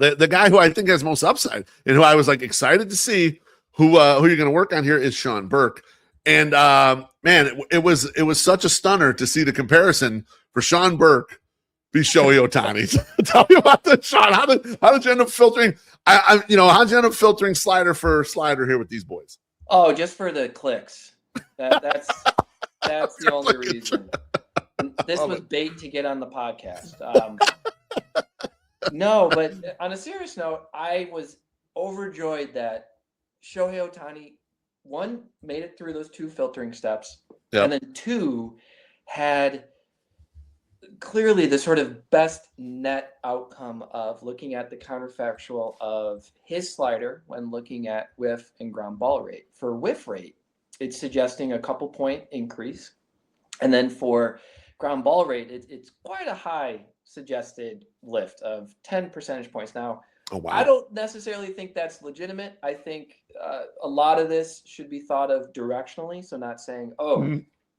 The guy who I think has most upside and who I was like excited to see who you're going to work on here is Sean Burke. And man, it was such a stunner to see the comparison for Sean Burke be Shohei Ohtani. Tell me about that, Sean. How did you end up filtering? How'd you end up filtering slider for slider here with these boys? Oh, just for the clicks. That's the only reason. This was bait to get on the podcast. No, but on a serious note, I was overjoyed that Shohei Ohtani, one, made it through those 2 filtering steps, and then 2, had clearly the sort of best net outcome of looking at the counterfactual of his slider when looking at whiff and ground ball rate. For whiff rate, it's suggesting a couple point increase. And then for ground ball rate, it's quite a high suggested lift of 10 percentage points. Now, oh, wow. I don't necessarily think that's legitimate. I think a lot of this should be thought of directionally. So not saying,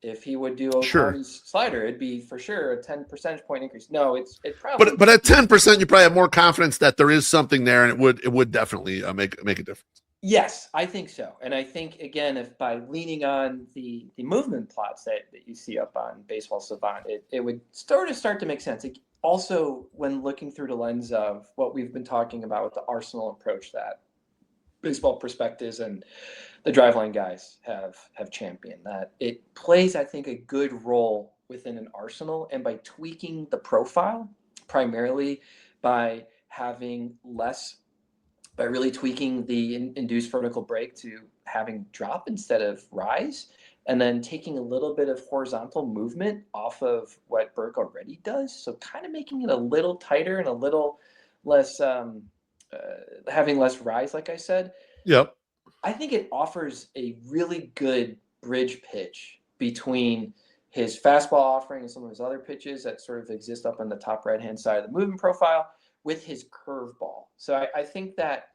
if he would do Ohtani's slider, it'd be for sure a 10 percentage point increase. No, it probably. But at 10%, you probably have more confidence that there is something there, and it would definitely make a difference. Yes, I think so. And I think, again, if by leaning on the movement plots that you see up on Baseball Savant, it would start to make sense. Also, when looking through the lens of what we've been talking about with the Arsenal approach that Baseball Prospectus and the Driveline guys have championed, that it plays, I think, a good role within an arsenal, and by tweaking the profile, primarily by really tweaking the induced vertical break to having drop instead of rise, and then taking a little bit of horizontal movement off of what Burke already does. So kind of making it a little tighter and a little less, having less rise, like I said. Yep. I think it offers a really good bridge pitch between his fastball offering and some of his other pitches that sort of exist up on the top right-hand side of the movement profile with his curveball. So I think that,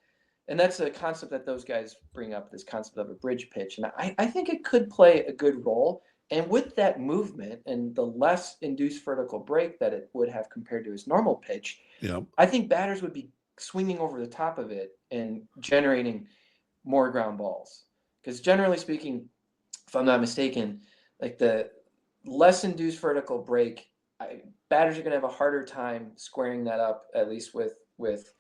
and that's a concept that those guys bring up, this concept of a bridge pitch. And I think it could play a good role. And with that movement and the less induced vertical break that it would have compared to his normal pitch, I think batters would be swinging over the top of it and generating more ground balls. Because generally speaking, if I'm not mistaken, like the less induced vertical break, batters are going to have a harder time squaring that up, at least with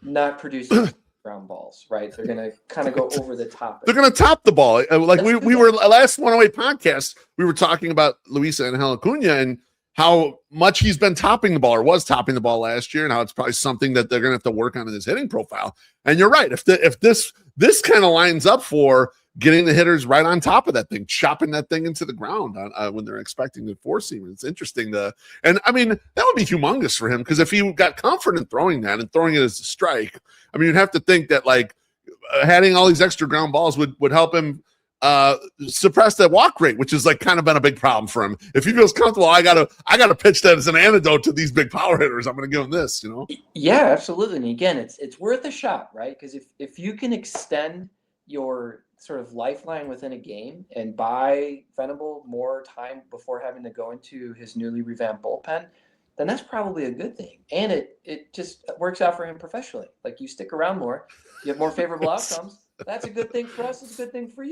not producing ground balls, right? They're going to kind of go over the top. They're going to top the ball. Like we were last 108 podcast, we were talking about Luisa and Acuna and how much he's been topping the ball or was topping the ball last year, and how it's probably something that they're going to have to work on in his hitting profile. And you're right. If this kind of lines up for getting the hitters right on top of that thing, chopping that thing into the ground when they're expecting the four-seamer. It's interesting and I mean, that would be humongous for him, because if he got comfort in throwing that and throwing it as a strike, I mean, you'd have to think that like adding all these extra ground balls would help him suppress that walk rate, which is like kind of been a big problem for him. If he feels comfortable, I gotta pitch that as an antidote to these big power hitters. I'm gonna give him this, Yeah, absolutely. And again, it's worth a shot, right? Because if you can extend your sort of lifeline within a game and buy Venable more time before having to go into his newly revamped bullpen, then that's probably a good thing. And it just works out for him professionally. Like, you stick around more, you have more favorable outcomes. That's a good thing for us. It's a good thing for you.